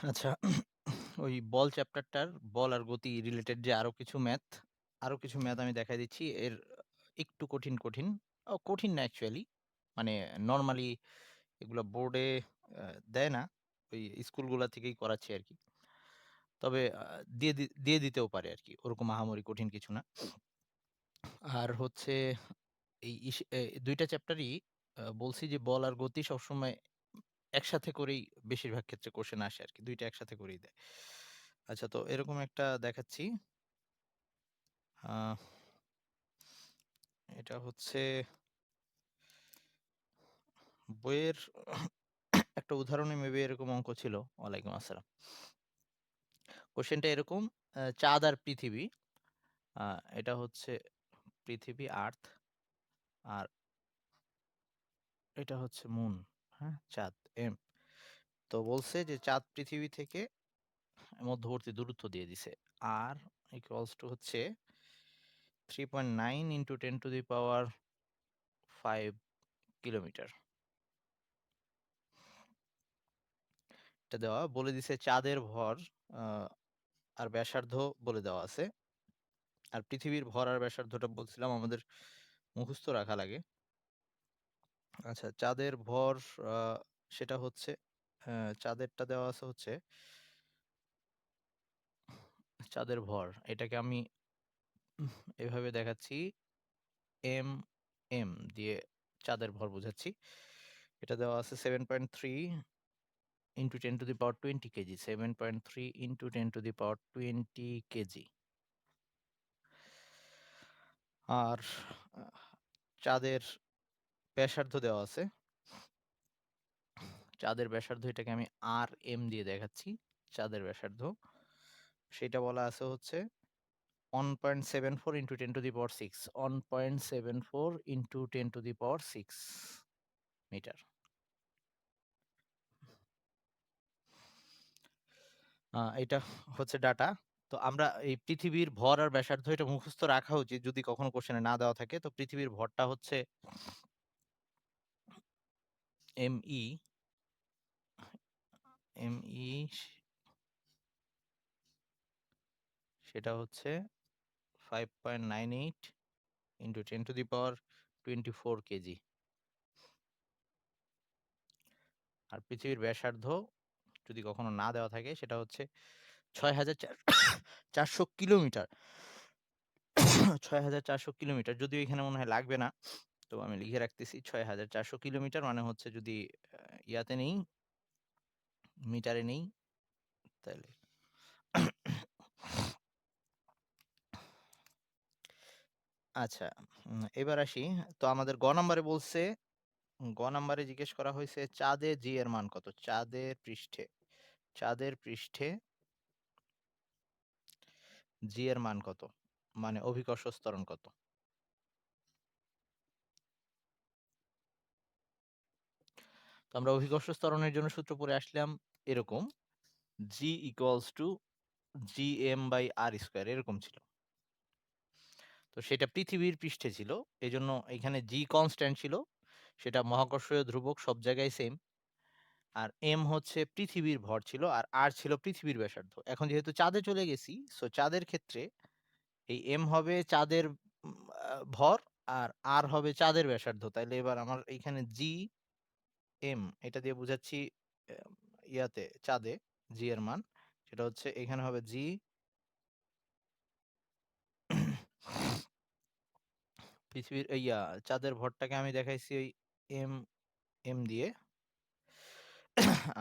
আচ্ছা, ওই বল চ্যাপ্টারটার বল আর গতি রিলেটেড যে আরো কিছু ম্যাথ আমি দেখাই দিচ্ছি। এর একটু কঠিন। কঠিন না অ্যাকচুয়ালি। মানে নরমালি এগুলা বোর্ডে দেয় না। ওই স্কুলগুলা থেকেই করাচ্ছি আরকি। তবে দিয়ে দিতেও পারে আরকি। ওরকম আহামরি কঠিন কিছু না। আর হচ্ছে এই ২ টা চ্যাপ্টারই বলছি যে বল আর গতি সবসময় একসাথে করেই বেশিরভাগ ক্ষেত্রে কোয়েশ্চেন আসে আরকি। ২ টা একসাথে করেই দেয়। আচ্ছা, তো এরকম একটা দেখাচ্ছি। আ এটা হচ্ছে বইয়ের একটা উদাহরণে মেবি এরকম অঙ্ক ছিল। ওয়ালাইকুম আসসালাম। কোয়েশ্চেনটা এরকম, চাঁদ আর পৃথিবী। আ এটা হচ্ছে পৃথিবী, আর্থ, আর এটা হচ্ছে মুন, হ্যাঁ? চাঁদ, এম। তো বলছে যে চাঁদ পৃথিবী থেকে মধ্যবর্তী দূরত্ব দিয়ে দিছে। আর ইকুয়ালস টু হচ্ছে 3.9 into 10 to the power 5 kilometre. এটা দেওয়া বলে দিছে চাঁদের ভর আ আর ব্যাসার্ধ বলে দেওয়া আছে। আর পৃথিবীর ভর আর ব্যাসার্ধটা বলছিলাম আমাদের মুখস্থ রাখা লাগে। আচ্ছা, চাঁদের ভর আ সেটা হচ্ছে চাঁদেরটা দেওয়া আছে হচ্ছে চাঁদের ভর। এটাকে আমি এভাবে দেখাচ্ছি, এম, এম দিয়ে চাঁদের ভর বোঝাচ্ছি। এটা দেওয়া আছে 7.3 into 10 to the power 20 KG. 7.3 into 10 to the power 20 KG. আর আহ, চাঁদের ব্যাসার্ধ দেওয়া আছে। চাঁদের ব্যাসার্ধ এটাকে আমি আর এম দিয়ে দেখাচ্ছি। চাঁদের ব্যাসার্ধ সেটা বলা আছে হচ্ছে 1.74 into 10 to the power 6। 1.74 into 10 to the power 6 metre. এটা হচ্ছে ডাটা। তো আমরা এই পৃথিবীর ভর আর ব্যাসার্ধ এটা মুখস্থ রাখা উচিত যদি কখনো কোশ্চেনে না দেওয়া থাকে। তো পৃথিবীর ভরটা হচ্ছে এমই, এমই সেটা হচ্ছে 5.98 into 10 to the power 24 KG. আর পৃথিবীর ব্যাসার্ধ যদি কখনো না দেওয়া থাকে সেটা হচ্ছে ৬,৪০০ কিলোমিটার। ৬,৪০০ কিলোমিটার। যদিও এখানে মনে হয় লাগবে না। তো আমি লিখে রাখতেছি ৬,৪০০ কিলোমিটার মানে হচ্ছে যদি ইয়াতে নেই, মিটারে নেই তাহলে আচ্ছা, এবার আসি। তো আমাদের গ নাম্বারে জিজ্ঞেস করা হয়েছে চাঁদে জি এর মান কত? চাঁদের পৃষ্ঠে জি এর মান কত? মানে অভিকর্ষ ত্বরণ কত? তো আমরা অভিকর্ষ ত্বরণের জন্য সূত্র পড়ে আসলাম এরকম, G equals to gm/r² এরকম ছিল। তো সেটা পৃথিবীর পৃষ্ঠে ছিল। এজন্য এখানে G কনস্ট্যান্ট ছিল। সেটা মহাকর্ষীয় ধ্রুবক সব জায়গায় সেম। আর m হচ্ছে পৃথিবীর ভর ছিল আর r ছিল পৃথিবীর ব্যাসার্ধ। এখন যেহেতু চাঁদে চলে গেছি, সো চাঁদের ক্ষেত্রে এই m হবে চাঁদের ভর আর r হবে চাঁদের ব্যাসার্ধ। তাইলে এবার আমার এইখানে gm এটা দিয়ে বুঝাচ্ছি আম ইয়াতে চাঁদে g এর মান। সেটা হচ্ছে এখানে হবে g পৃথিবীর চাঁদের ভরটাকে আমি দেখাইছি ওই এম এম দিয়ে।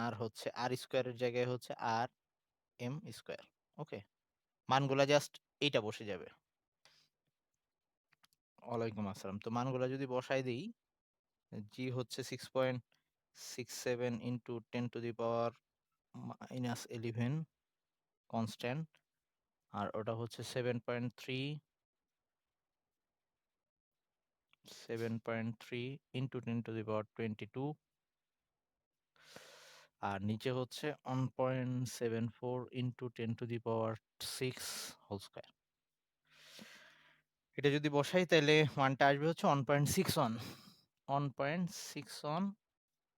আর হচ্ছে আর স্কোয়ারের জায়গায় হচ্ছে আর এম স্কোয়ার। ওকে, মানগুলা জাস্ট এইটা বসে যাবে। ওয়ালাইকুম আসসালাম। তো মানগুলা যদি বসাই দিই, জি হচ্ছে 6.67 into 10 to the power -11 constant. আর ওটা হচ্ছে 7.3 ইন্টু 10 টু দি পাওয়ার 22। আর নিচে হচ্ছে 1.74 into 10 to the power 6 whole square. এটা যদি বসাই তাহলে মানটা আসবে হচ্ছে 1.61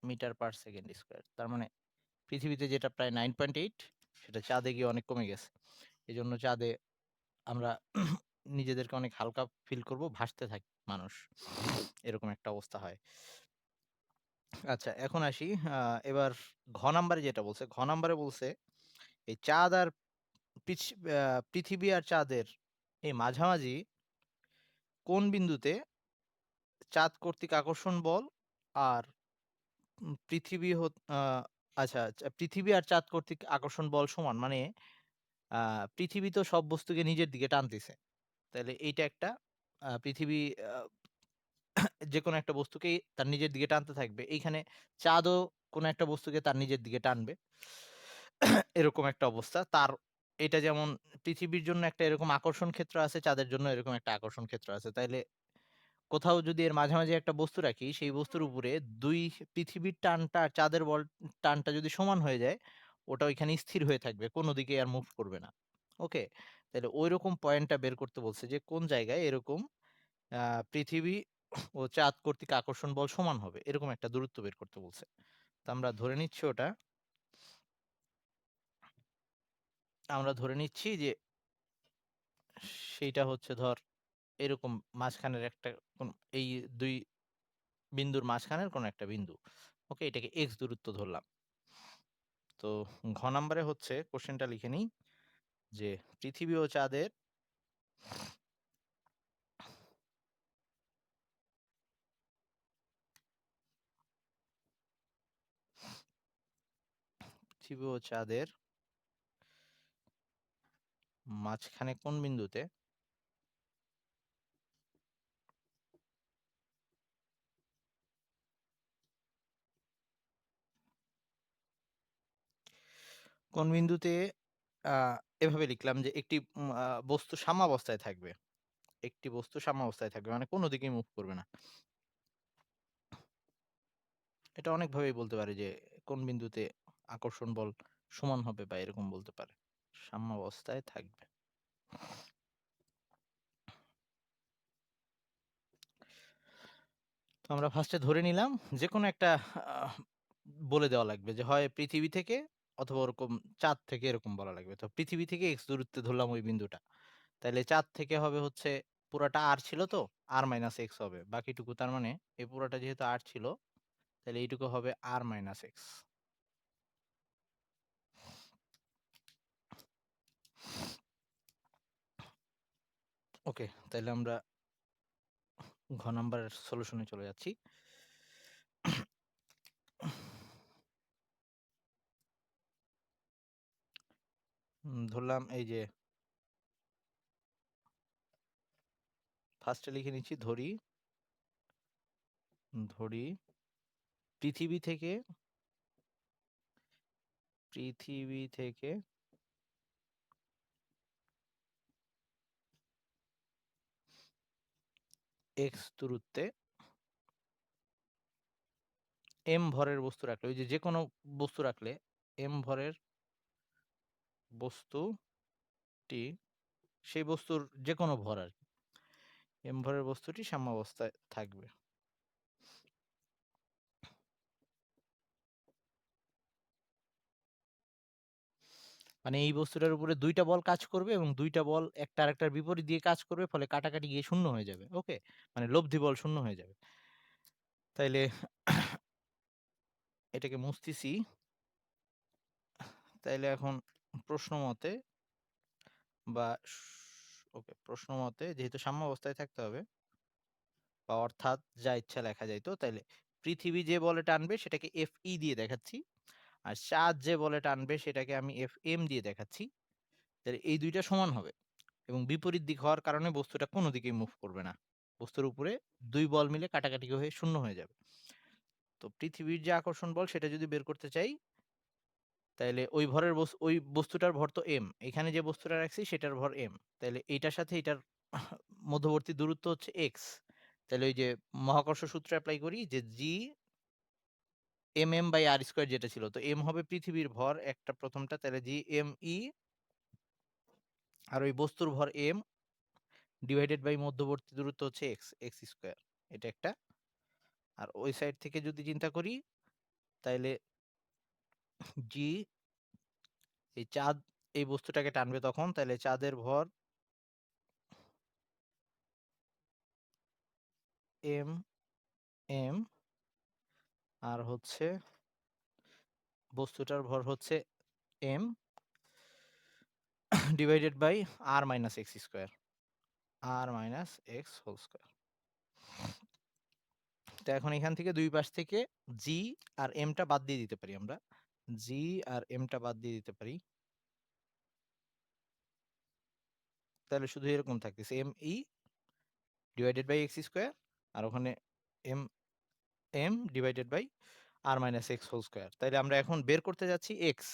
মিটার পার সেকেন্ড স্কয়ার। তার মানে পৃথিবীতে যেটা প্রায় 9.8 সেটা চাঁদে গিয়ে অনেক কমে গেছে। এজন্য চাঁদে আমরা নিজেদেরকে অনেক হালকা ফিল করব, ভাসতে থাকি মানুষ। এরকম একটা অবস্থা হয়। আচ্ছা, এখন আসি এবার ঘ নাম্বারে যেটা বলছে, ঘ নাম্বারে বলছে এই চাঁদ আর পিছ পৃথিবী আর চাঁদের এই মাঝামাঝি কোন বিন্দুতে চাঁদ কর্তৃক আকর্ষণ বল আর পৃথিবী আচ্ছা, আচ্ছা, পৃথিবী আর চাঁদ কর্তৃক আকর্ষণ বল সমান, মানে পৃথিবী তো সব বস্তুকে নিজের দিকে টানতেছে। তাহলে এইটা একটা পৃথিবী যেকোনো একটা বস্তুকেই তার নিজের দিকে টানতে থাকবে। এইখানে চাঁদও কোনো একটা বস্তুকে তার নিজের দিকে টানবে। এরকম একটা অবস্থা। এটা যেমন পৃথিবীর জন্য একটা এরকম আকর্ষণ ক্ষেত্র আছে, চাঁদের জন্য এরকম একটা আকর্ষণ ক্ষেত্র আছে। তাইলে কোথাও যদি এর মাঝামাঝি একটা বস্তু রাখি, সেই বস্তুর উপরে ২ পৃথিবীর টানটা আর চাঁদের টানটা যদি সমান হয়ে যায়, ওটা ওইখানে স্থির হয়ে থাকবে। কোন দিকে আর মুভ করবে না। ওকে? তাইলে ঐরকম পয়েন্টটা বের করতে বলছে যে কোন জায়গায় এরকম পৃথিবী ও চাঁদ কর্তৃক আকর্ষণ বল সমান হবে। এরকম একটা দূরত্ব বের করতে বলছে। তো আমরা ধরে নিচ্ছি যে সেইটা হচ্ছে ধর এরকম মাঝখানের একটা কোন এই ২ বিন্দুর মাঝখানের কোন একটা বিন্দু। ওকে? এটাকে x দূরত্ব ধরলাম। তো ঘ নাম্বারে হচ্ছে কোশ্চেনটা লিখে নিই যে পৃথিবী ও চাঁদের পৃথিবী ও চাঁদের মাঝখানে কোন বিন্দুতে কোন বিন্দুতে আ এভাবে লিখলাম যে একটি বস্তু সাম্যাবস্থায় থাকবে। একটি বস্তু সাম্যাবস্থায় থাকবে। মানে কোন দিকেই মুভ করবে না। এটা অনেকভাবেই বলতে পারে যে কোন বিন্দুতে আকর্ষণ বল সমান হবে বা এরকম বলতে পারে। সাম্যাবস্থায় থাকবে। তো আমরা ফার্স্টে ধরে নিলাম যেকোনো একটা আহ, বলে দেওয়া লাগবে যে হয় পৃথিবী থেকে অথবা ওরকম চাঁদ থেকে, এরকম বলা লাগবে। তো পৃথিবী থেকে এক্স দূরত্বে ধরলাম ওই বিন্দুটা। তাহলে চাঁদ থেকে হবে হচ্ছে পুরাটা আর ছিল তো আর মাইনাস এক্স হবে বাকিটুকু। তার মানে এই পুরাটা যেহেতু আর ছিল, তাহলে এইটুকু হবে আর মাইনাস এক্স। ওকে, তাহলে আমরা ঘ নাম্বারের সলিউশনে চলে যাচ্ছি। ধরলাম এই যে ফার্স্টে লিখে নিচ্ছি, ধরি ধরি পৃথিবী থেকে পৃথিবী থেকে এক্স দূরত্বে এম ভরের বস্তু রাখলে, ওই যে যে কোনো বস্তু রাখলে এম ভরের বস্তুটি, সেই বস্তুর যে কোনো ভর আর কি, এম ভরের বস্তুটি সাম্যাবস্থায় থাকবে। মানে এই বস্তুটার উপরে দুইটা বল কাজ করবে এবং দুইটা বল একটা আরেকটার বিপরীত দিয়ে কাজ করবে, ফলে কাটাকাটি গিয়ে শূন্য হয়ে যাবে। ওকে, মানে লব্ধি বল শূন্য হয়ে যাবে। তাইলে এটাকে মুছতেছি। তাইলে এখন প্রশ্ন মতে বা ওকে, প্রশ্ন মতে যেহেতু সাম্যাবস্থায় থাকতে হবে, বা অর্থাৎ যা ইচ্ছা লেখা যাইতো, তাইলে পৃথিবী যে বলে টানবে সেটাকে এফ ই দিয়ে দেখাচ্ছি, আর চাঁদ যে বলে টানবে সেটাকে আমি এফ এম দিয়ে দেখাচ্ছি। তাহলে এই দুইটা সমান হবে এবং বিপরীত দিক হওয়ার কারণে বস্তুটা কোনো দিকেই মুভ করবে না। বস্তুর উপরে দুই বল মিলে কাটাকাটি হয়ে শূন্য হয়ে যাবে। তো পৃথিবীর যে আকর্ষণ বল সেটা যদি বের করতে চাই, তাইলে ওই বস্তুটার ভর তো এম, এখানে যে বস্তুটা রাখছি সেটার ভর এম। তাইলে এইটার সাথে এটার মধ্যবর্তী দূরত্ব হচ্ছে এক্স। তাহলে ওই যে মহাকর্ষ সূত্র অ্যাপ্লাই করি যে G M M by R square যেটা ছিল, তো এম হবে পৃথিবীর ভর একটা প্রথমটা, তাহলে জি এম ই, আর ওই বস্তুর ভর এম ডিভাইডেড বাই মধ্যবর্তী দূরত্ব হচ্ছে এক্স, এক্স স্কোয়ার। এটা একটা। আর ওই সাইড থেকে যদি চিন্তা করি, তাইলে জি এই চাঁদ এই বস্তুটাকে টানবে তখন, তাহলে চাঁদের ভর এম এম, আর হচ্ছে বস্তুটার ভর হচ্ছে M divided by R minus X square, R minus X whole square. তো এখন এখান থেকে দুই পাশ থেকে জি আর এমটা বাদ দিয়ে দিতে পারি আমরা, জি আর এমটা বাদ দিয়ে দিতে পারি, তাহলে শুধু এরকম থাকতেছে M E divided by X square, আর ওখানে M M divided by R minus X whole square. তাইলে আমরা এখন বের করতে যাচ্ছি এক্স,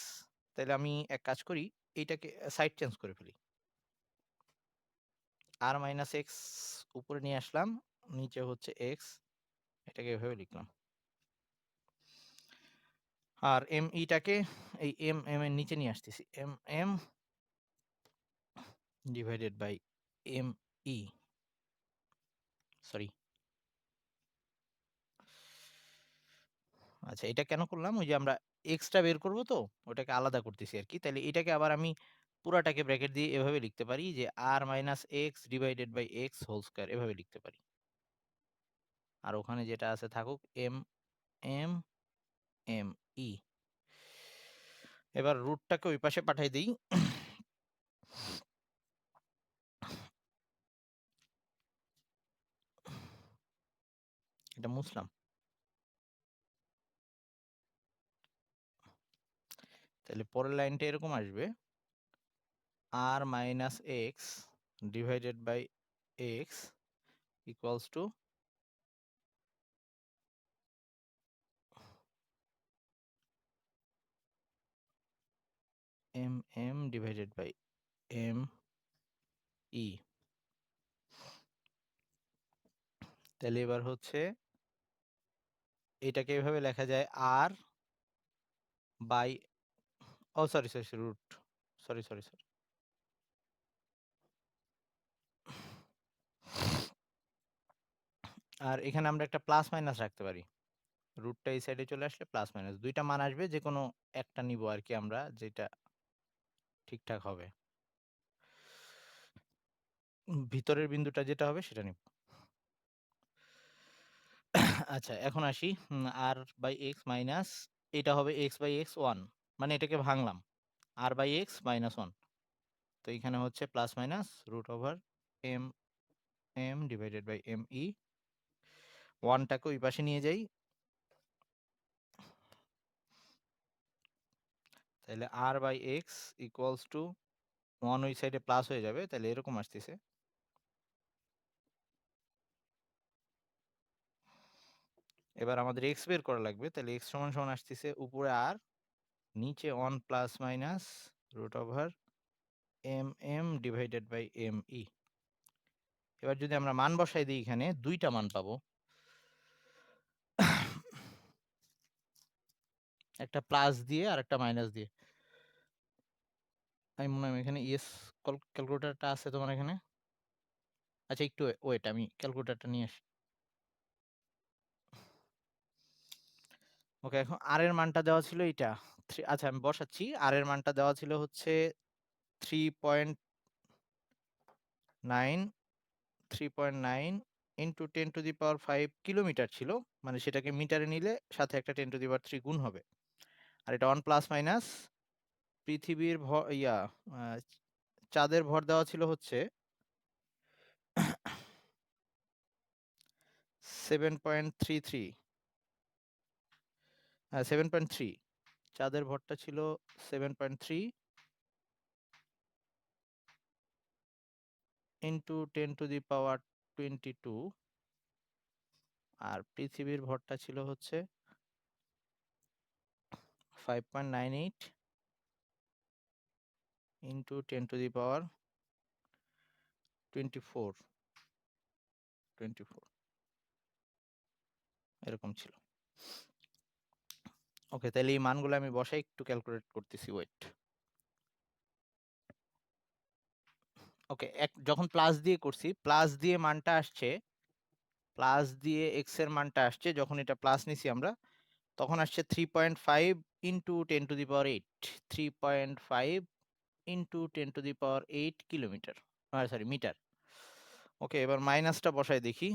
তাইলে আমি এক কাজ করি, এইটাকে সাইড চেঞ্জ করে ফেলি, আর মাইনাস এক্স উপরে নিয়ে আসলাম, নিচে হচ্ছে এক্স, এটাকে এভাবে লিখলাম, আর এম ইটাকে এই এম এম এর নিচে নিয়ে আসতেছি, M M divided by M E, sorry আচ্ছা এটা কেন করলাম, ওই যে আমরা এক্সট্রা বের করব তো ওটাকে আলাদা করতেছি আর কি। তাহলে এটাকে আবার আমি পুরাটাকে ব্র্যাকেট দিয়ে এভাবে লিখতে পারি যে R minus X divided by X whole square, এভাবে লিখতে পারি। আর ওখানে যেটা আছে থাকুক এম এম এম ই। এবার রুটটাকে ওই পাশে পাঠাই দিই, এটা মুছলাম। তাহলে পরের লাইনটা এরকম আসবে, R minus X divided by X equals to M M divided by M E. তাহলে এবার হচ্ছে এটাকে এভাবে লেখা যায় R by, oh sorry sorry root, sorry sorry sorry, আর এখানে আমরা একটা প্লাস মাইনাস রাখতে পারি, রুটটা এই সাইডে চলে আসলে প্লাস মাইনাস দুইটা মান আসবে, যে কোনো একটা নিব আর কি আমরা, যেটা ঠিকঠাক হবে, ভিতরের বিন্দুটা যেটা হবে সেটা নিব। আচ্ছা এখন আসি, আর বাই এক্স মাইনাস, এটা হবে এক্স বাই এক্স ওয়ান, মানে এটাকে ভাঙলাম, R by X minus one, তো এখানে হচ্ছে plus minus root over M M divided by M E, ওয়ানটাকে ওই পাশে নিয়ে যাই, তাহলে R by X equals to one ওই সাইডে প্লাস হয়ে যাবে, তাহলে এরকম আসতেছে। এবার আমাদের এক্স বের করা লাগবে, তাহলে এক্স সমান সমান আসতেছে উপরে আর, নিচে one plus minus root over M M divided by M E. এবার যদি আমরা মান বসাই দিই, এখানে দুইটা মান পাবো, একটা প্লাস দিয়ে আর একটা মাইনাস দিয়ে। আমি মনে হয় এখানে ইয়েস ক্যালকুলেটারটা আছে তোমার এখানে, আচ্ছা একটু ওয়েট, আমি ক্যালকুলেটারটা নিয়ে আসি। ওকে এখন আর এর মানটা দেওয়া ছিল এইটা, আচ্ছা আমি বসাচ্ছি, আর এর মানটা দেওয়া ছিল হচ্ছে 3.9, 3.9 ইন্টু 10⁵ কিলোমিটার ছিল, মানে সেটাকে মিটারে নিলে সাথে একটা 10⁵ গুণ হবে। আর এটা ওয়ান প্লাস মাইনাস পৃথিবীর ভর চাঁদের ভর দেওয়া ছিল হচ্ছে 7.33, 7.3, চাঁদের ভরটা ছিল 7.3 ইন্টু 10⁻²২, আর পৃথিবীর ভরটা ছিল হচ্ছে 5.98 ইন্টু 10⁻²৪, এরকম ছিল। ওকে তাহলে এই মানগুলো আমি বসাই, একটু ক্যালকুলেট করতেছি, ওয়েট। ওকে যখন প্লাস দিয়ে করছি, প্লাস দিয়ে মানটা আসছে, প্লাস দিয়ে এক্স এর মানটা আসছে, যখন এটা প্লাস নিছি আমরা তখন আসছে 3.5 into 10⁸ 8, 3.5 into 10⁸ 8 kilometre, sorry metre. Okay, এবার মাইনাসটা বসাই দেখি।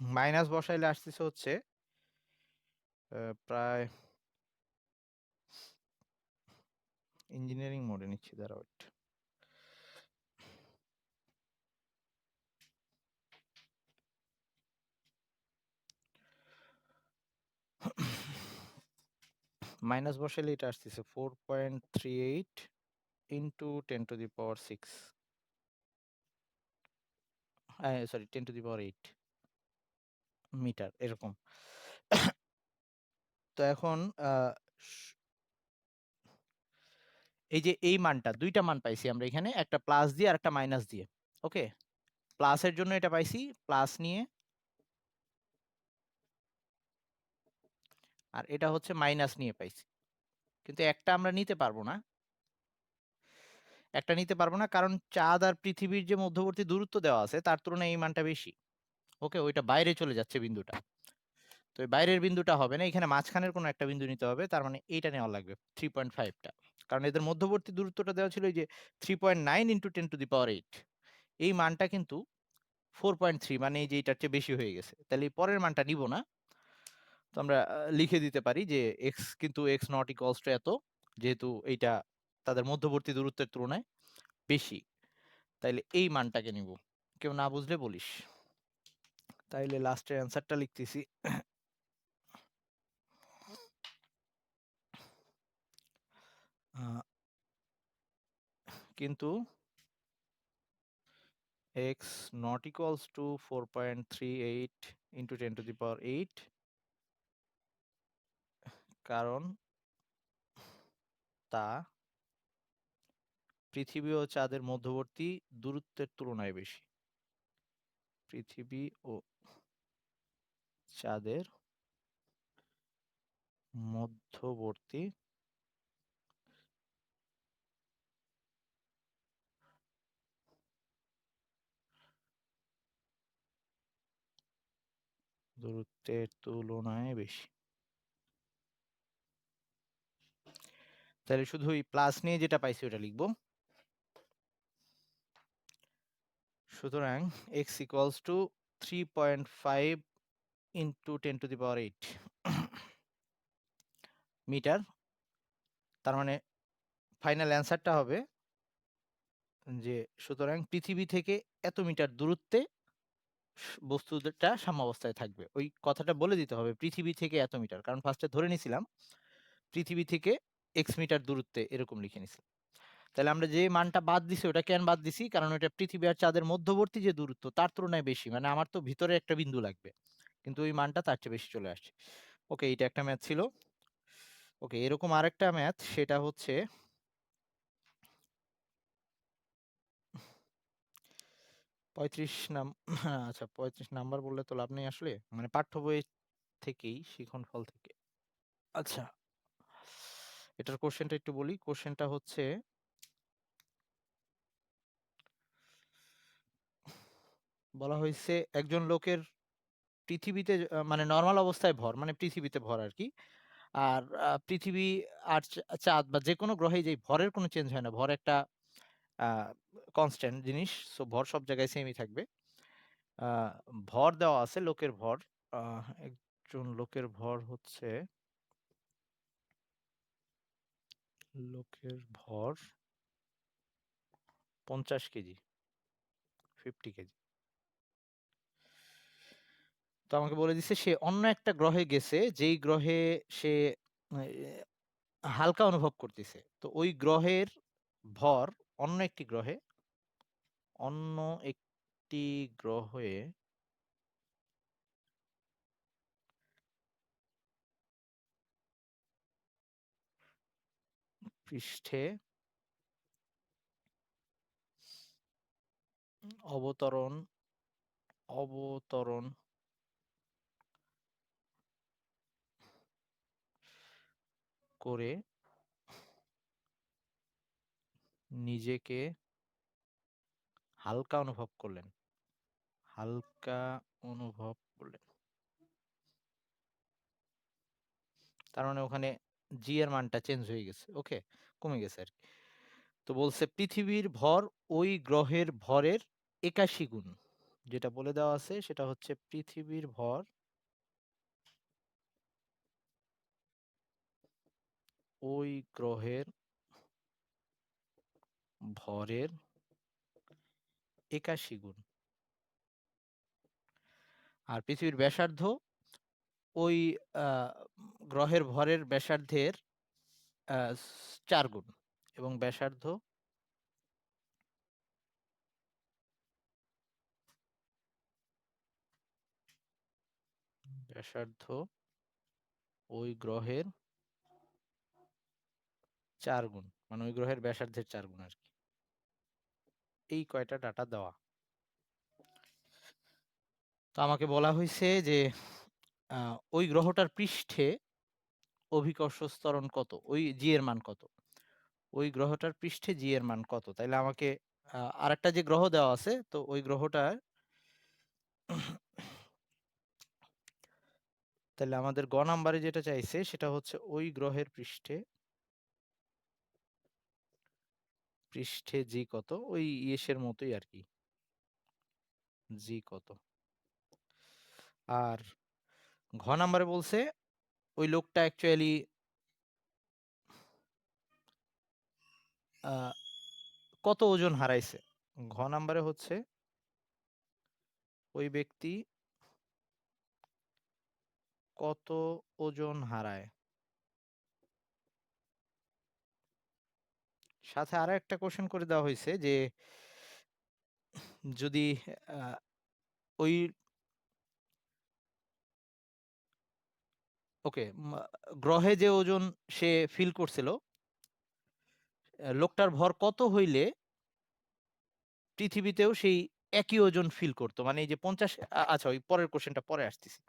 মাইনাস বসাইলে আসতেছে হচ্ছে প্রায়, ইঞ্জিনিয়ারিং মোডে নিচ্ছি, দাঁড়াও একটু। মাইনাস বসাইলে এটা আসতেছে 4.38 ইন্টু 10⁸6, সরি 10⁸8 মিটার, এরকম। তো এখন স- এই যে এই মানটা, দুইটা মান পাইছি আমরা এখানে, একটা প্লাস দিয়ে আর একটা মাইনাস দিয়ে। ওকে, প্লাসের জন্য এটা পাইছি প্লাস নিয়ে, আর এটা হচ্ছে মাইনাস নিয়ে পাইছি। কিন্তু একটা আমরা নিতে পারবো না, কারণ চাঁদ আর পৃথিবীর যে মধ্যবর্তী দূরত্ব দেওয়া আছে তার তুলনায় এই মানটা বেশি। ওকে, ওইটা বাইরে চলে যাচ্ছে বিন্দুটা, তো এই বাইরের বিন্দুটা হবে না, এখানে মাঝখানের কোনো একটা বিন্দু নিতে হবে, তার মানে এইটা নেওয়া লাগবে 3.5টা, কারণ এদের মধ্যবর্তী দূরত্বটা দেওয়া ছিল এই যে 3.9 ইন্টু 10⁸8, এই মানটা কিন্তু 4.3, মানে এই যে এটার চেয়ে বেশি হয়ে গেছে, তাহলে এই পরের মানটা নিব না। তো আমরা লিখে দিতে পারি যে এক্স কিন্তু এক্স নট ইকুয়ালস টু এত, যেহেতু এইটা তাদের মধ্যবর্তী দূরত্বের তুলনায় বেশি, তাইলে এই মানটাকে নিব। কেউ না বুঝলে বলিস। তাইলে লাস্টের অ্যান্সারটা লিখতেছি। কিন্তু x not equals to 4.38 into 10⁸8, কারণ তা পৃথিবী ও চাঁদের মধ্যবর্তী দূরত্বের তুলনায় বেশি। পৃথিবী ও চাঁদের মধ্যবর্তী দূরত্বের তুলনায় বেশি। তাহলে শুধু এই প্লাস নিয়ে যেটা পাইছি ওটা লিখবো। সুতরাং x equals to 3.5 into 10⁸8 metre. তার মানে ফাইনাল অ্যান্সারটা হবে যে, সুতরাং পৃথিবী থেকে এত মিটার দূরত্বে বস্তুটা সাম্যাবস্থায় থাকবে। ওই কথাটা বলে দিতে হবে, পৃথিবী থেকে এত মিটার, কারণ ফার্স্টে ধরে নিছিলাম পৃথিবী থেকে এক্স মিটার দূরত্বে, এরকম লিখে নিছিলাম। তাহলে আমরা যে মানটা বাদ দিছি ওটা কেন বাদ দিছি, কারণ ওটা পৃথিবী আর চাঁদের মধ্যবর্তী যে দূরত্ব তার তুলনায় বেশি, মানে আমার তো ভিতরে একটা বিন্দু লাগবে, কিন্তু ওই মানটা তার চেয়ে বেশি চলে আসছে। ওকে, এটা একটা ম্যাথ ছিল। ওকে, এরকম আরেকটা ম্যাথ, সেটা হচ্ছে 35 নাম আচ্ছা 35 নাম্বার বললে তো লাভ নেই আসলে, মানে পাঠ্য বই থেকেই, শিখন ফল থেকে। আচ্ছা, এটার কোশ্চেনটা একটু বলি। কোশ্চেনটা হচ্ছে, বলা হয়েছে একজন লোকের পৃথিবীতে মানে নর্মাল অবস্থায় ভর, মানে পৃথিবীতে ভর আর কি, আর পৃথিবী আর চাঁদ বা যে কোনো গ্রহে যে ভরের কোনো চেঞ্জ হয় না, ভর একটা কনস্ট্যান্ট জিনিস, সো ভর সব জায়গায় সেমই থাকবে। আহ, ভর দেওয়া আছে, লোকের ভর, একজন লোকের ভর হচ্ছে, লোকের ভর 50 কেজি, 50 কেজি। তো আমাকে বলে দিচ্ছে সে অন্য একটা গ্রহে গেছে, যেই গ্রহে সে হালকা অনুভব করতেছে, তো ওই গ্রহের ভর অন্য একটি গ্রহে, অন্য একটি গ্রহে পৃষ্ঠে অবতরণ অবতরণ করে নিজেকে হালকা অনুভব করলেন। হালকা অনুভব করলেন। তার মানে ওখানে জি এর মানটা চেঞ্জ হয়ে গেছে। ওকে, কমে গেছে আর কি। তো বলছে পৃথিবীর ভর ওই গ্রহের ভরের ৮১ গুণ। যেটা বলে দেওয়া আছে সেটা হচ্ছে পৃথিবীর ভর ওই গ্রহের ভরের ৮১ গুণ। আর পৃথিবীর ব্যাসার্ধ ওই আহ, গ্রহের ভরের ব্যাসার্ধের ৪ গুণ। এবং ব্যাসার্ধ ওই গ্রহের ৪ গুণ, মানে ওই গ্রহের ব্যাসার্ধের ৪ গুণ আর কি। এই কয়টা ডাটা দেওয়া। তো আমাকে বলা হয়েছে যে ওই গ্রহটার পৃষ্ঠে অভিকর্ষ ত্বরণ কত, ওই জি এর মান কত, ওই গ্রহটার পৃষ্ঠে জি এর মান কত। তাইলে আমাকে আরেকটা যে গ্রহ দেওয়া আছে, তো ওই গ্রহটার তাহলে আমাদের গ নাম্বারে যেটা চাইছে সেটা হচ্ছে ওই গ্রহের পৃষ্ঠে জি কত, ওই ইয়েসের মতোই আর কি, জি কত। আর ঘ নাম্বারে বলছে ওই লোকটা অ্যাকচুয়ালি কত ওজন হারাইছে। ঘ নাম্বারে হচ্ছে ওই ব্যক্তি কত ওজন হারায়। সাথে আরো একটা কোশ্চেন করে দেওয়া হয়েছে যে যদি আহ, ওই ওকে গ্রহে যে ওজন সে ফিল করছিল, লোকটার ভর কত হইলে পৃথিবীতেও সেই একই ওজন ফিল করতো, মানে এই যে 50। আচ্ছা, ওই পরের কোশ্চেনটা পরে আসতেছি।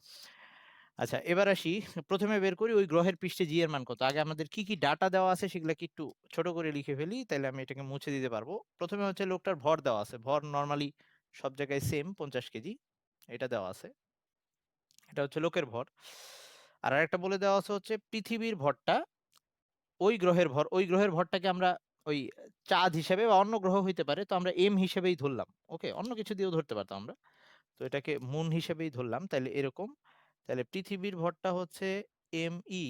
আচ্ছা, এবার আসি, প্রথমে বের করি ওই গ্রহের পৃষ্ঠে জি এর মান কত। আগে আমাদের কি কি ডাটা দেওয়া আছে সেগুলো কি একটু ছোট করে লিখে ফেলি, তাহলে আমি এটাকে মুছে দিতে পারবো। প্রথমে হচ্ছে লোকটার ভর দেওয়া আছে, ভর নর্মালি সব জায়গায় সেম 50 কেজি, এটা দেওয়া আছে, এটা হচ্ছে লোকের ভর। আর আরেকটা বলে দেওয়া আছে হচ্ছে পৃথিবীর ভরটা ওই গ্রহের ভর, ওই গ্রহের ভরটাকে আমরা ওই চাঁদ হিসেবে বা অন্য গ্রহ হইতে পারে, তো আমরা এম হিসেবেই ধরলাম। ওকে, অন্য কিছু দিয়েও ধরতে পারতাম আমরা, তো এটাকে মুন হিসেবেই ধরলাম। তাহলে এরকম, তাহলে পৃথিবীর ভরটা হচ্ছে এম ই,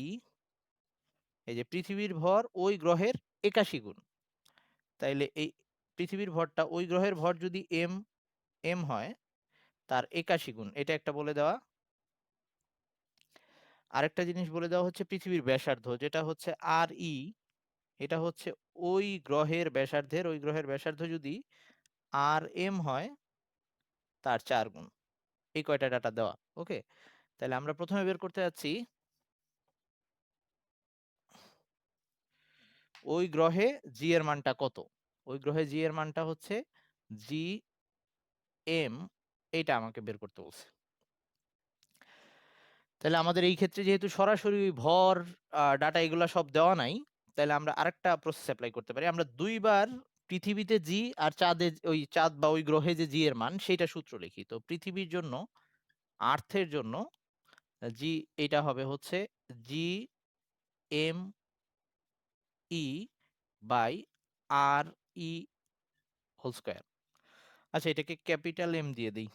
এই যে পৃথিবীর ভর ওই গ্রহের ৮১ গুণ। তাইলে এই পৃথিবীর ভরটা ওই গ্রহের ভর যদি এম এম হয়, তার ৮১ গুণ, এটা একটা বলে দেওয়া। আরেকটা জিনিস বলে দেওয়া হচ্ছে পৃথিবীর ব্যাসার্ধ, যেটা হচ্ছে আর ই, এটা হচ্ছে ওই গ্রহের ব্যাসার্ধের, ওই গ্রহের ব্যাসার্ধ যদি আর এম হয়, তার ৪ গুণ। এই কয়টা ডাটা দেওয়া। ওকে, তাহলে আমরা প্রথমে বের করতে যাচ্ছি ওই গ্রহে জি এর মানটা কত। ওই গ্রহে জি এর মানটা হচ্ছে জি এম, এটা আমাকে বের করতে বলছে। তাহলে আমাদের এই ক্ষেত্রে যেহেতু সরাসরি ওই ভর ডাটা এগুলা সব দেওয়া নাই, তাহলে আমরা আরেকটা প্রসেস অ্যাপ্লাই করতে পারি। আমরা দুইবার পৃথিবীতে জি আর চাঁদে, ওই চাঁদ বা ওই গ্রহে যে জি এর মান সেইটা সূত্র লিখি। তো পৃথিবীর জন্য, আর্থের জন্য জি, এটা হবে হচ্ছে G M E by R E whole square. আচ্ছা, এটাকে ক্যাপিটাল এম দিয়ে দিই।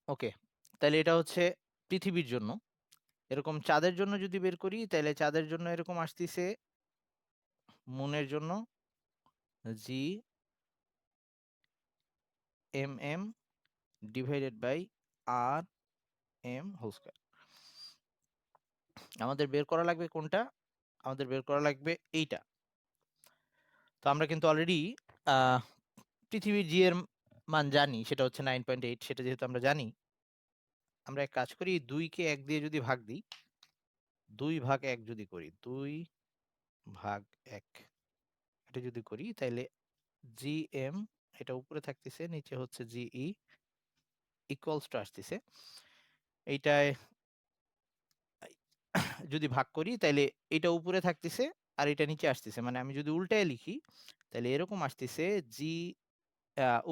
ওকে, তাহলে এটা হচ্ছে পৃথিবীর জন্য। এরকম চাঁদের জন্য যদি বের করি, তাহলে চাঁদের জন্য এরকম আসতেছে মুনের জন্য G M M divided by R M whole square. আমাদের বের করা লাগবে কোনটা? আমাদের বের করা লাগবে এইটা। তো আমরা কিন্তু অলরেডি পৃথিবীর জি এর মান জানি, সেটা হচ্ছে 9.8। সেটা যেহেতু আমরা জানি, আমরা এক কাজ করি, 2 কে 1 দিয়ে যদি ভাগ দিই, 2 ভাগ 1 যদি করি, 2 ভাগ 1, এটা যদি করি তাহলে GM এটা উপরে থাকতেছে, নিচে হচ্ছে GE ইকুয়ালস টু আসতেছে। এইটায় যদি ভাগ করি তাহলে এটা উপরে থাকতেছে আর এটা নিচে আসতেছে, মানে আমি যদি উল্টায় লিখি তাহলে এরকম আসতেছে জি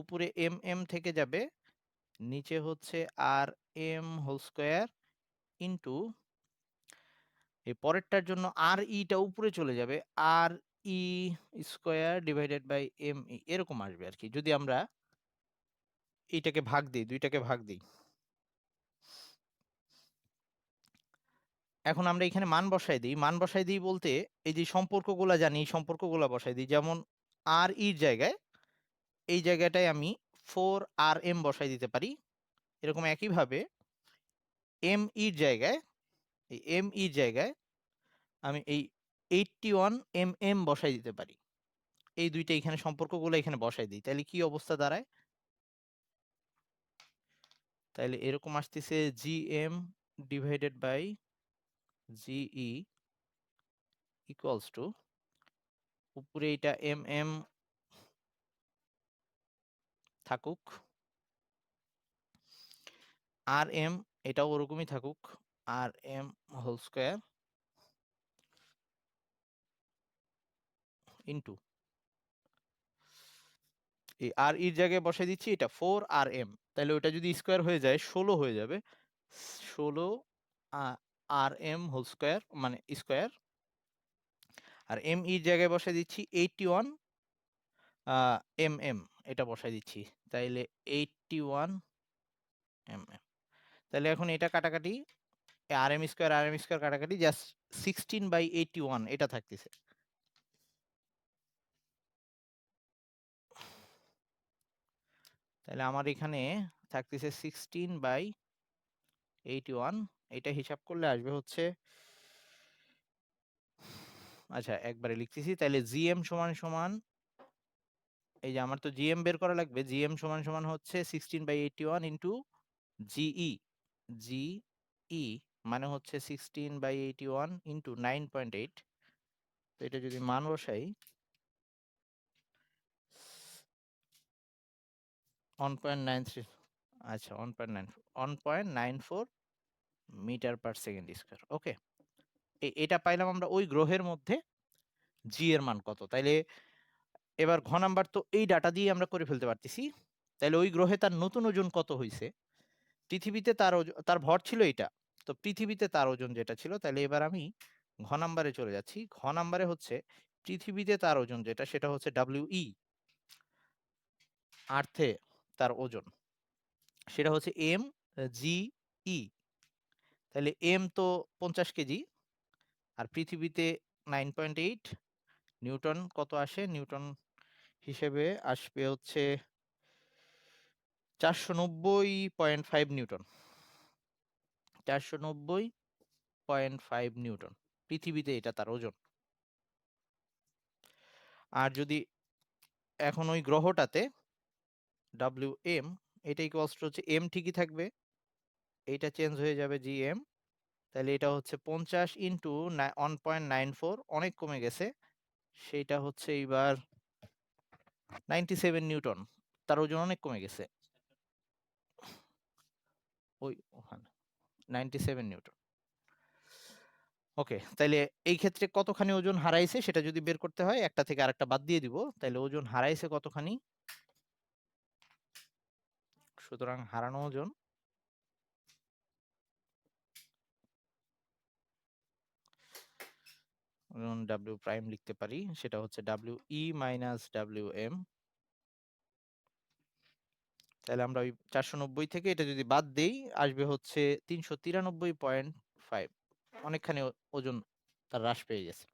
উপরে MM থেকে যাবে, নিচে হচ্ছে RM হোল স্কয়ার ইন্টু এই পরেরটার জন্য RE টা উপরে চলে যাবে RE square divided by ME, এরকম আসবে আর কি যদি আমরা এইটাকে ভাগ দিই, দুইটাকে ভাগ দিই। এখন আমরা এখানে মান বসাই দিই, মান বসাই দিই বলতে এই যে সম্পর্কগুলা জানি এই সম্পর্কগুলা বসাই দিই, যেমন RE এর জায়গায় এই জায়গাটায় আমি 4RM বসাই দিতে পারি, এরকম একইভাবে ME এর জায়গায় এই ME এর জায়গায় আমি এই 81 বসাই দিতে পারি। এই দুইটা এখানে সম্পর্কগুলো এখানে বসাই দিই, তাহলে কি অবস্থা দাঁড়ায়? তাহলে এরকম আসতেছে GM divided by GE equals to উপরে এটা MM থাকুক, RM এটাও ওরকমই থাকুক, RM হোল স্কয়ার ইন্টু এই আর এর জায়গায় বসাই দিচ্ছি এটা 4RM, তাহলে ওটা যদি স্কয়ার হয়ে যায় 16 হয়ে যাবে, 16 RM হোল স্কয়ার মানে স্কয়ার, আর ME এর জায়গায় বসাই দিচ্ছি 81 MM, এটা বসাই দিচ্ছি, তাইলে 81 mm। তাহলে এখন এটা কাটাকাটি RM স্কয়ার কাটাকাটি জাস্ট 16/81 এটা থাকতেছে। তাহলে আমার এখানে থাকতেছে 16/81, এটা হিসাব করলে আসবে হচ্ছে, আচ্ছা একবারে লিখতেছি, তাহলে GM সমান সমান এই যে আমার তো GM বের করা লাগবে, GM সমান সমান হচ্ছে 16/81 ইন্টু GE, GE মানে হচ্ছে 16/81 ইন্টু 9.8, তো এটা যদি মান বসাই 1.93, আচ্ছা 1.94 মিটার পার সেকেন্ড স্কয়ার। ওকে, এটা পাইলাম আমরা ওই গ্রহের মধ্যে G এর মান কত। তাইলে এবার ঘ নাম্বার তো এই ডাটা দিয়ে আমরা করে ফেলতে পারতেছি, তাহলে ওই গ্রহে তার নতুন ওজন কত হয়েছে, পৃথিবীতে তার ভর ছিল এটা, তো পৃথিবীতে তার ওজন যেটা ছিল, তাহলে এবার আমি ঘ নাম্বারে চলে যাচ্ছি। ঘ নাম্বারে হচ্ছে পৃথিবীতে তার ওজন যেটা সেটা হচ্ছে WE, আর্থে তার ওজন সেটা হচ্ছে MGE, তাহলে M তো 50 কেজি আর পৃথিবীতে 9.8, নিউটন কত আসে, নিউটন হিসেবে আসবে হচ্ছে 490.5 নিউটন, 490.5 নিউটন পৃথিবীতে এটা তার ওজন। আর যদি এখন ওই গ্রহটাতে WM এটা ইকুয়ালস টু হচ্ছে M ঠিকই থাকবে, এইটা চেঞ্জ হয়ে যাবে GM, তাহলে এটা হচ্ছে 50 ইন্টু 1.94, অনেক কমে গেছে, সেইটা হচ্ছে এইবার 97 নিউটন, তার ওজন অনেক কমে গেছে ওই ওখানে 97 নিউটন। ওকে, তাইলে এই ক্ষেত্রে কতখানি ওজন হারাইছে সেটা যদি বের করতে হয় একটা থেকে আরেকটা বাদ দিয়ে দিব, তাইলে ওজন হারাইছে কতখানি, সুতরাং হারানো ওজন W প্রাইম লিখতে পারি, সেটা হচ্ছে WE মাইনাস WM। তাহলে আমরা ওই 490 থেকে এটা যদি বাদ দেই আসবে হচ্ছে 393.5, অনেকখানি ওজন তার হ্রাস পেয়ে গেছে।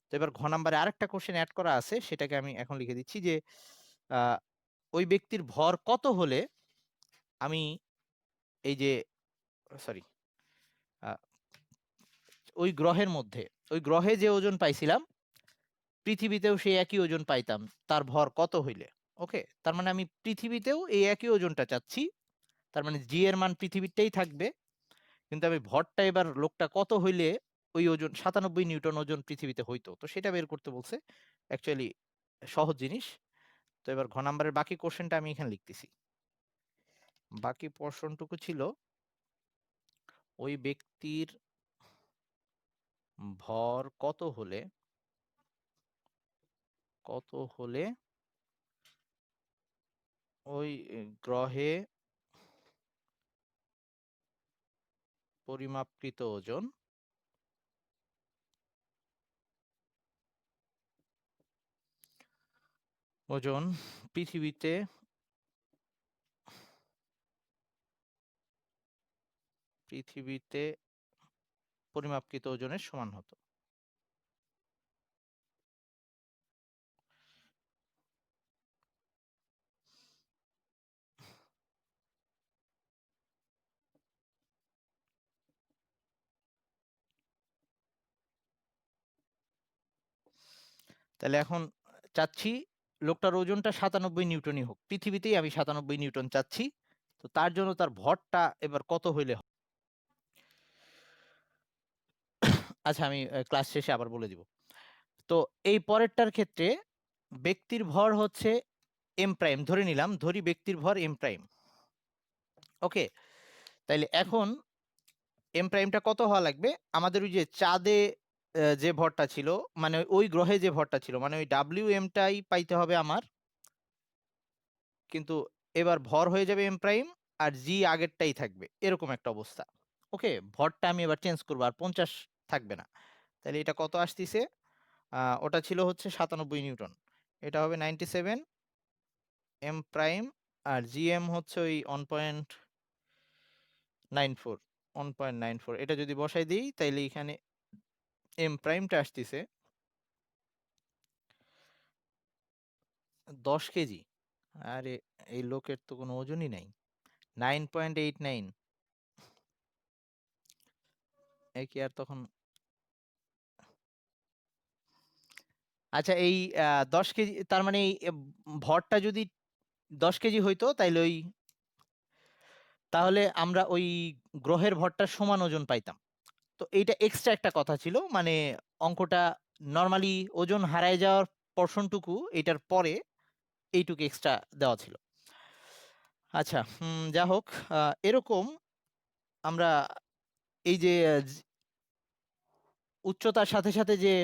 তো এবার ঘ নাম্বারে আরেকটা কোশ্চেন অ্যাড করা আছে, সেটাকে আমি এখন লিখে দিচ্ছি যে ওই ব্যক্তির ভর কত হলে আমি এই যে সরি ওই গ্রহের মধ্যে ওই গ্রহে যে ওজন পাইছিলাম পৃথিবীতেও সেই একই ওজন পাইতাম, তার ভর কত হইলে। ওকে, তার মানে আমি পৃথিবীতেও এই একই ওজনটা চাচ্ছি, তার মানে জি এর মান পৃথিবীরটাই থাকবে, কিন্তু আমি ভরটা এবার লোকটা কত হইলে ওই ওজন 97 নিউটন ওজন পৃথিবীতে হইতো, তো সেটা বের করতে বলছে। অ্যাকচুয়ালি সহজ জিনিস। তো এবার ঘ নাম্বারের বাকি কোশ্চেনটা আমি এখানে লিখতেছি। বাকি পোর্শনটুকু ছিল ওই ব্যক্তির ভর কত হলে ওই গ্রহে পরিমাপকৃত ওজন পৃথিবীতে পরিমাপকৃত ওজনের সমান হতো। তাহলে এখন চাচ্ছি লোকটার ওজনটা 97 নিউটনই হোক, পৃথিবীতেই আমি 97 নিউটন চাচ্ছি। তো তার জন্য তার ভরটা এবার কত হইলে আচ্ছা আমি ক্লাস শেষে আবার বলে দিব। তো এই পরেরটার ক্ষেত্রে ব্যক্তির ভর হচ্ছে এম প্রাইম, ধরে নিলাম, ধরি ব্যক্তির ভর এম প্রাইম। ওকে, তাইলে এখন এম প্রাইমটা কত হওয়া লাগবে? আমাদের ওই যে চাঁদে যে ভরটা ছিল, মানে ওই গ্রহে যে ভরটা ছিল, মানে ওই ডাব্লিউ এমটাই পাইতে হবে আমার, কিন্তু এবার ভর হয়ে যাবে এম প্রাইম আর জি আগেরটাই থাকবে, এরকম একটা অবস্থা। ওকে, ভরটা আমি এবার চেঞ্জ করবো, আর 50 থাকবে না। তাহলে এটা কত আসতেছে? ওটা ছিল হচ্ছে 97 নিউটন, এটা হবে 97 এম প্রাইম, আর জি এম হচ্ছে ওই 1.94, এটা যদি বসাই দিই তাইলে এখানে এম প্রাইমটা আসতেছে 10 কেজি। আরে এই লোকের তো কোনো ওজনই নাই, 9.89। এ কি আর তখন, আচ্ছা এই 10 কেজি, তার মানে এই ভরটা যদি 10 কেজি হইতো তাহলে আমরা ওই গ্রহের ভরটার সমান ওজন পাইতাম। তো এইটা এক্সট্রা একটা কথা ছিল, মানে অঙ্কটা নর্মালি ওজন হারায় যাওয়ার পোর্শনটুকু এটার পরে এইটুকু এক্সট্রা দেওয়া ছিল। আচ্ছা, যা হোক, এরকম আমরা এই যে উচ্চতার সাথে সাথে যে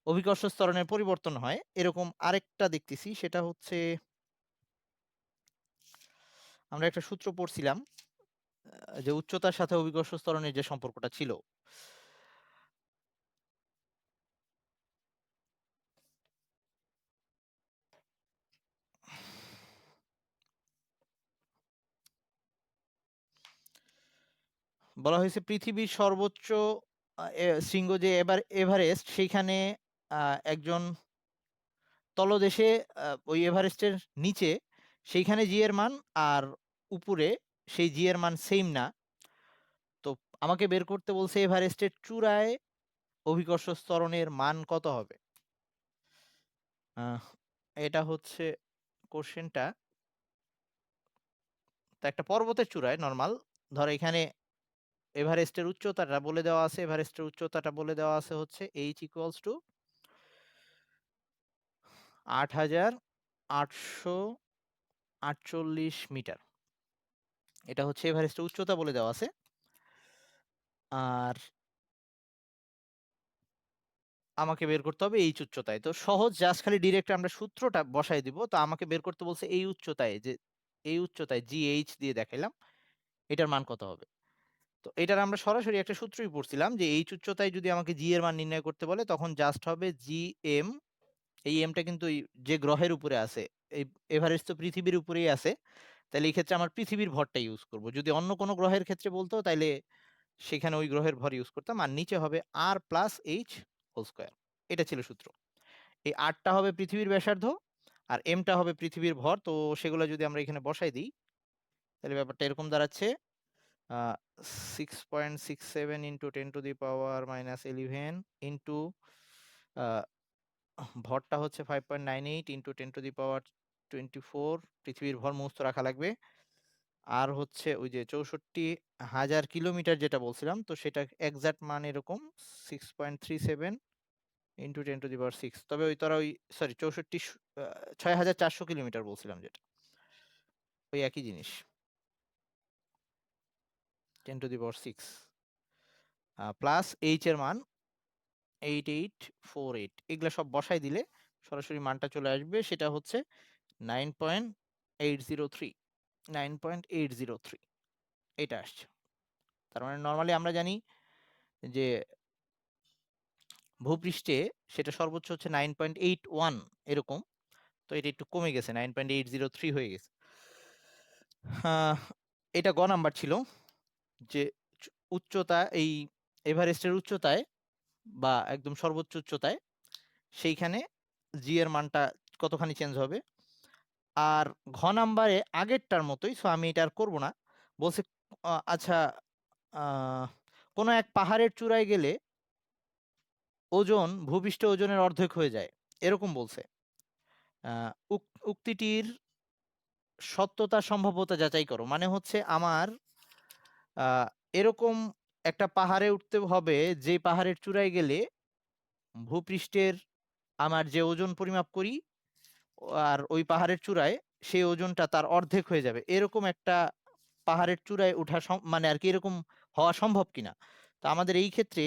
অভিকর্ষ ত্বরণের পরিবর্তন হয়, এরকম আরেকটা দেখতেছি, সেটা হচ্ছে আমরা একটা সূত্র পড়ছিলাম যে উচ্চতার সাথে অভিকর্ষ ত্বরণের যে সম্পর্কটা ছিল, বলা হয়েছে পৃথিবীর সর্বোচ্চ শৃঙ্গ যে এভারেস্ট, সেইখানে একজন তলদেশে ওই এভারেস্টের নিচে, সেইখানে জি এর মান আর উপরে সেই জি এর মান সেম না। তো আমাকে বের করতে বলছে এভারেস্টের চূড়ায় অভিকর্ষ ত্বরণের মান কত হবে। এটা হচ্ছে কোশ্চেনটা। তা একটা পর্বতের চূড়ায় নর্মাল, ধর এখানে এভারেস্টের উচ্চতাটা বলে দেওয়া আছে, হচ্ছে এইচ ইকুয়ালস টু 8,848 মিটার। এটা হচ্ছে এভারেস্টের উচ্চতা বলে দেওয়া আছে। আর আমাকে বের করতে হবে এইচ উচ্চতায়। তো সহজ, জাস্ট খালি ডিরেক্ট আমরা সূত্রটা বসাই দিব। তো আমাকে বের করতে বলছে এই উচ্চতায়, যে এই উচ্চতায় জি এইচ দিয়ে দেখাইলাম, এটার মান কত হবে। তো এটার আমরা সরাসরি একটা সূত্রই পড়ছিলাম, যে এইচ উচ্চতায় যদি আমাকে জি এর মান নির্ণয় করতে বলে, তখন জাস্ট হবে জি এম। এই এমটা কিন্তু যে গ্রহের উপরে আছে, এই এভারেস্ট তো পৃথিবীর উপরেই আছে, তাহলে এই ক্ষেত্রে আমার পৃথিবীর ভরটা ইউজ করব। যদি অন্য কোনো গ্রহের ক্ষেত্রে বলতো তাইলে সেখানে ওই গ্রহের ভর ইউজ করতাম, আর নিচে হবে আর প্লাস এইচ হোল স্কোয়ার। এটা ছিল সূত্র। এই আরটা হবে পৃথিবীর ব্যাসার্ধ, আর এমটা হবে পৃথিবীর ভর। তো সেগুলো যদি আমরা এখানে বসাই দিই, তাহলে ব্যাপারটা এরকম দাঁড়াচ্ছে 6.67 ইন্টু 10⁻⁻11 ইন্টু ভরটা হচ্ছে 5.98 ইন্টু 10⁻24। পৃথিবীর ভর মুক্ত রাখা লাগবে। আর হচ্ছে ওই যে 64,000 কিলোমিটার যেটা বলছিলাম, তো সেটা এক্সাক্ট মান এরকম 6.37 ইন্টু 10⁶। তবে ওই তোরা ওই সরি 6400 কিলোমিটার বলছিলাম যেটা, ওই একই জিনিস 10⁶। প্লাস এইচ এর মান 8848, এগুলা সব বসাই দিলে সরাসরি মানটা চলে আসবে, সেটা হচ্ছে 9.803। 9.803 এটা আসছে। তার মানে নর্মালি আমরা জানি যে ভূপৃষ্ঠে সেটা সর্বোচ্চ হচ্ছে 9.81 এরকম, তো এটা একটু কমে গেছে, 9.803 হয়ে গেছে। এটা গ নাম্বার ছিল, যে উচ্চতা, এই এভারেস্টের উচ্চতায় বা একদম সর্বোচ্চ উচ্চতায় সেইখানে জি এর মানটা কতখানি চেঞ্জ হবে। আর ঘ নাম্বারে আগেরটার মতোই, সো আমি এটা আর করবো না, বলছে আচ্ছা কোনো এক পাহাড়ের চূড়ায় গেলে ওজন ভূপৃষ্ঠ ওজনের অর্ধেক হয়ে যায়, এরকম বলছে। উক্তিটির সত্যতা সম্ভাব্যতা যাচাই করো, মানে হচ্ছে আমার এরকম একটা পাহাড়ে উঠতে হবে যে পাহাড়ের চূড়ায় গেলে ভূপৃষ্ঠের আমার যে ওজন পরিমাপ করি আর ওই পাহাড়ের চূড়ায় সেই ওজনটা তার অর্ধেক হয়ে যাবে, এরকম একটা পাহাড়ের চূড়ায় ওঠা মানে আর কি এরকম হওয়া সম্ভব কিনা। তো আমাদের এই ক্ষেত্রে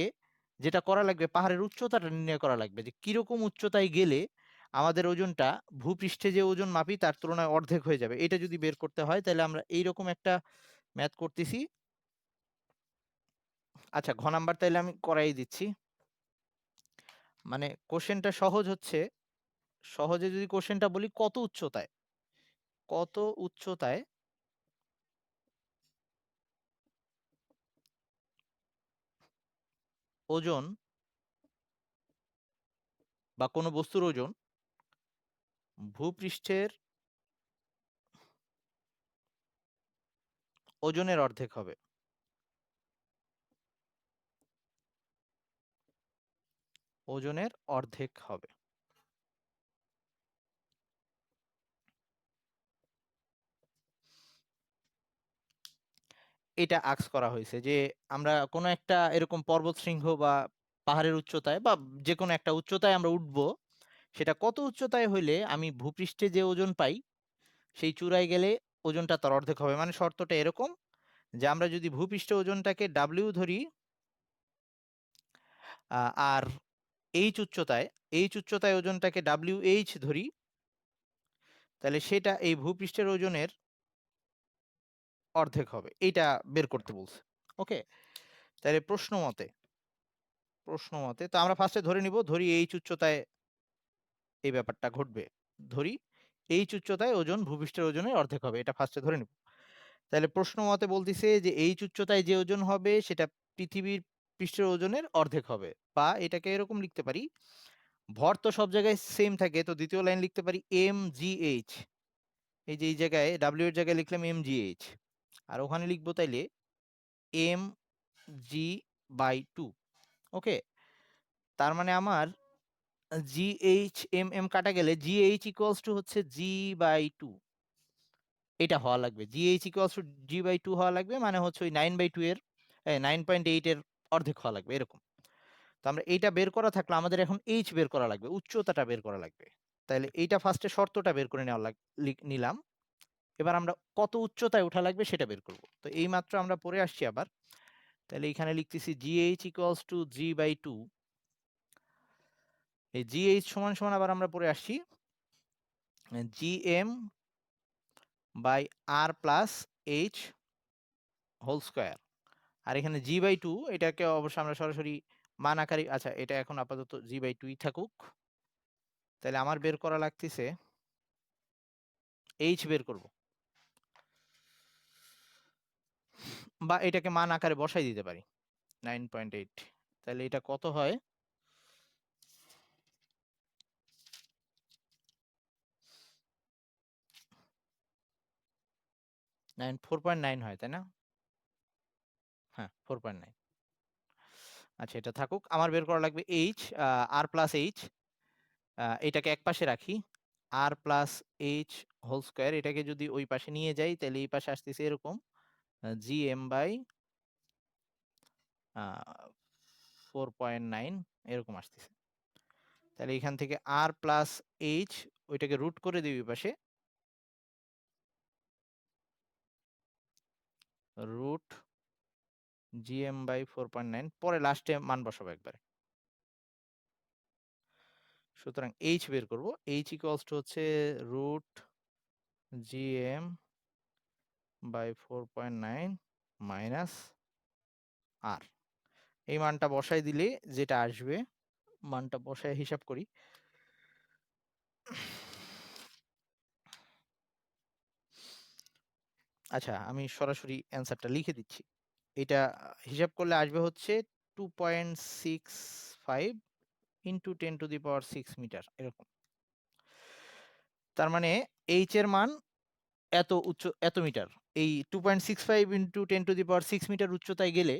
যেটা করা লাগবে, পাহাড়ের উচ্চতাটা নির্ণয় করা লাগবে, যে কিরকম উচ্চতায় গেলে আমাদের ওজনটা ভূপৃষ্ঠে যে ওজন মাপি তার তুলনায় অর্ধেক হয়ে যাবে। এটা যদি বের করতে হয় তাহলে আমরা এইরকম একটা ম্যাথ করতেছি। আচ্ছা, ঘ নাম্বার তাইলে আমি করাই দিচ্ছি। মানে কোশ্চেনটা সহজ হচ্ছে, সহজে যদি কোশ্চেনটা বলি, কত উচ্চতায় ওজন বা কোনো বস্তুর ওজন ভূপৃষ্ঠের ওজনের অর্ধেক হবে। ওজনের অর্ধেক হবে। এটা আক্স করা হয়েছে যে আমরা কোনো একটা এরকম পর্বত শৃঙ্গ বা পাহাড়ের উচ্চতায় বা যে কোনো একটা উচ্চতায় আমরা উঠব, সেটা কত উচ্চতায় হইলে আমি ভূপৃষ্ঠে যে ওজন পাই সেই চূড়ায় গেলে ওজনটা তার অর্ধেক হবে। মানে শর্তটা এরকম যে আমরা যদি ভূপৃষ্ঠ ওজনটাকে ডাব্লিউ ধরি আর এইচ উচ্চতায় ওজনটাকে ডাব্লিউ এইচ ধরি, তাহলে সেটা এই ভূপৃষ্ঠের ওজনের অর্ধেক হবে। এইটা বের করতে বলছে। ওকে, তাহলে প্রশ্ন মতে তো আমরা ফার্স্টে ধরি এইচ উচ্চতায় এই ব্যাপারটা ঘটবে, ধরি এইচ উচ্চতায় ওজন ভূপৃষ্ঠের ওজনের অর্ধেক হবে, এটা ফার্স্টে ধরে নিব। তাহলে প্রশ্ন মতে বলতিছে যে এইচ উচ্চতায় যে ওজন হবে সেটা পৃথিবীর পৃষ্ঠের ওজনের অর্ধেক হবে, বা এটাকে এরকম লিখতে পারি, ভর তো সব জায়গায় সেম থাকে, তো দ্বিতীয় লাইন লিখতে পারি এম জি এইচ। এই যে এই জায়গায় ডাব্লিউ এর জায়গায় লিখলাম এম জি এইচ, আর ওখানে লিখবো তাইলে এম জি বাই 2। ওকে, তার মানে আমার জি এইচ এম এম কাটা গেলে জি এইচ ইকুয়ালস টু হচ্ছে জি বাই 2, এটা হওয়া লাগবে। G H equals to G by 2 হওয়া লাগবে, মানে হচ্ছে ওই 9/2 এর 9.8 এর অর্ধেক হওয়া লাগবে এরকম। তো আমরা এইটা বের করা থাকলে আমাদের এখন এইচ বের করা লাগবে, উচ্চতাটা বের করা লাগবে। তাহলে এইটা ফার্স্টে শর্তটা বের করে নেওয়া নিলাম। এবার আমরা কত উচ্চতায় ওঠা লাগবে সেটা বের করব। তো এই মাত্র আমরা পড়ে আসছি আবার, তাহলে এখানে লিখতেছি G H equals to G by 2। এই জি এইচ সমান সমান আবার আমরা পড়ে আসছি G M by R plus H whole square. আর এখানে জি বাই 2 এটাকে অবশ্য আমরা সরাসরি মান আকারে, আচ্ছা এটা এখন আপাতত জি বাই 2ই থাকুক। তাহলে আমার বের করা লাগতেছে এইচ বের করব, বা এটাকে মান আকারে বসাই দিতে পারি 9.8। তাহলে এটা কত হয়, 4.9 হয় তাই না? হ্যাঁ 4.9। আচ্ছা এটা থাকুক, আমার বের করা লাগবে এইচ আর প্লাস এইচ, এটাকে এক পাশে রাখি, আর প্লাস এইচ হোল স্কোয়ার, এটাকে যদি ওই পাশে নিয়ে যাই তাহলে এই পাশে আসতেছে এরকম জি এম বাই 4.9 এরকম আসতেছে। তাহলে এখান থেকে আর প্লাস এইচ ওইটাকে রুট করে দিবি পাশে, রুট জিএম বাই 4.9, পরে লাস্টে মান বসাবো একবারে। সুতরাং এইচ বের করব, এইচ ইকুয়ালস টু হচ্ছে রুট জিএম বাই 4.9 মাইনাস আর। এই মানটা বসাই দিলে যেটা আসবে, মানটা বসায় হিসাব করি। আচ্ছা, আমি সরাসরি অ্যান্সারটা লিখে দিচ্ছি। এটা হিসাব করলে আসবে হচ্ছে 2.65 ইন্টু 10⁶ মিটার, এরকম। তার মানে এইচ এর মান এত এত মিটার। এই 2.65 ইন্টু 10⁶ মিটার উচ্চতায় গেলে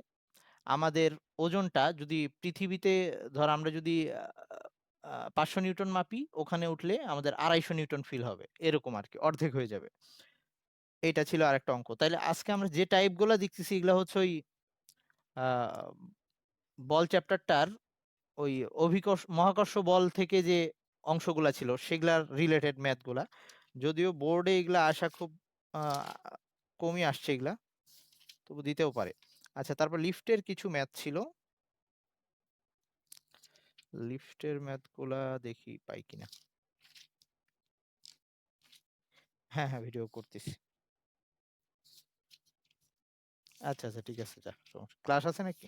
আমাদের ওজনটা যদি পৃথিবীতে, ধর আমরা যদি 500 নিউটন মাপি, ওখানে উঠলে আমাদের 250 নিউটন ফিল হবে, এরকম আর কি, অর্ধেক হয়ে যাবে। এটা ছিল আরেকটা অঙ্ক। তাইলে আজকে আমরা যে টাইপগুলো দেখতেছি এগুলো হচ্ছে ওই বল চ্যাপ্টারটার ওই অভিকর্ষ মহাকর্ষ বল থেকে যে অংশগুলা ছিল সেগুলার রিলেটেড ম্যাথগুলা। যদিও বোর্ডে এগুলা আসা খুব কমই আসছে এগুলা, তবু দিতেও পারে। আচ্ছা, তারপর লিফটের কিছু ম্যাথ ছিল, লিফটের ম্যাথগুলা দেখি পাই কিনা। হ্যাঁ হ্যাঁ, ভিডিও করতেছি। আচ্ছা আচ্ছা, ঠিক আছে, যা, ক্লাস আছে নাকি?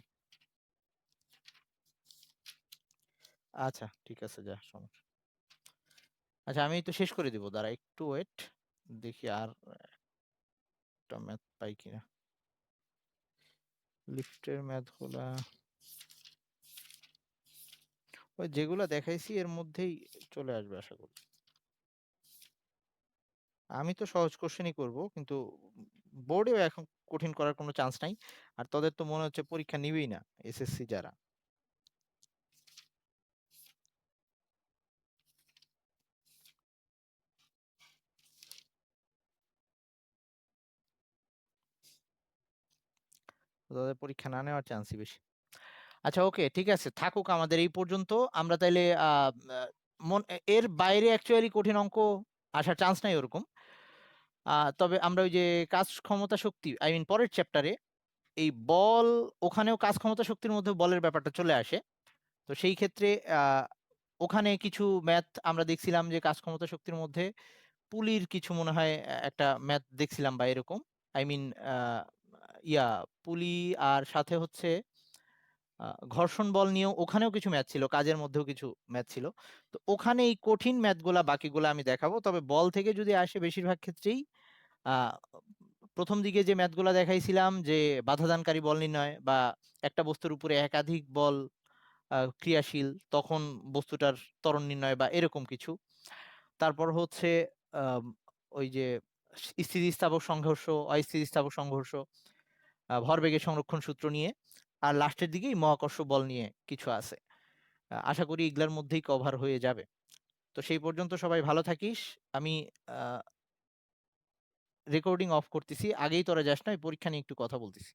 আচ্ছা ঠিক আছে, যা, সমস্যা। আচ্ছা, আমি তো শেষ করে দিব, দাঁড়া একটু ওয়েট, দেখি আর একটা ম্যাথ পাই কিনা। লিফটের ম্যাথগুলা ওই যেগুলা দেখাইছি এর মধ্যেই চলে আসবে আশা করি। আমি তো সহজ কোশ্চেনই করব, কিন্তু বোর্ডেও এখন কঠিন করার কোনো চান্স নাই। আর তোদের তো মনে হচ্ছে পরীক্ষা নিবেই না, এসএসসি যারা। তোদের পরীক্ষা না নেওয়ার চান্সই বেশি। আচ্ছা ওকে, ঠিক আছে, থাকুক আমাদের এই পর্যন্ত। আমরা তাইলে এর বাইরে অ্যাকচুয়ালি কঠিন অঙ্ক আসার চান্স নাই ওরকম। তবে আমরা ওই যে কাজ ক্ষমতা শক্তি, আই মিন পরের চ্যাপ্টারে এই বল, ওখানেও কাজ ক্ষমতা শক্তির মধ্যে বলের ব্যাপারটা চলে আসে। তো সেই ক্ষেত্রে আহ, ওখানে কিছু ম্যাথ আমরা দেখছিলাম যে কাজ ক্ষমতা শক্তির মধ্যে পুলির কিছু মনে হয় একটা ম্যাথ দেখছিলাম বা এরকম, আই মিন ইয়া পুলি, আর সাথে হচ্ছে ঘর্ষণ বল নিয়েও ওখানেও কিছু ম্যাথ ছিল, কাজের মধ্যেও কিছু ম্যাথ ছিল। তো ওখানে এই কঠিন ম্যাথগুলা বাকিগুলো আমি দেখাবো। তবে বল থেকে যদি আসে বেশিরভাগ ক্ষেত্রেই আহ, প্রথম দিকে যে ম্যাথগুলা দেখাইছিলাম, যে বাধাদানকারী বল নির্ণয় বা একটা বস্তুর উপরে একাধিক বল ক্রিয়াশীল, তখন বস্তুটার ত্বরণ নির্ণয় বা এরকম কিছু। তারপর হচ্ছে আম, ওই যে স্থিতিস্থাপক সংঘর্ষ, অস্থিতিস্থাপক সংঘর্ষ, ভরবেগের সংরক্ষণ সূত্র নিয়ে, আর লাস্টের দিকেই মহাকর্ষ বল নিয়ে কিছু আছে। আশা করি এগুলার মধ্যেই কভার হয়ে যাবে। তো সেই পর্যন্ত সবাই ভালো থাকিস। আমি রেকর্ডিং অফ করতেছি, আগেই তোরা যাস না, পরীক্ষা নিয়ে একটু কথা বলতেছি।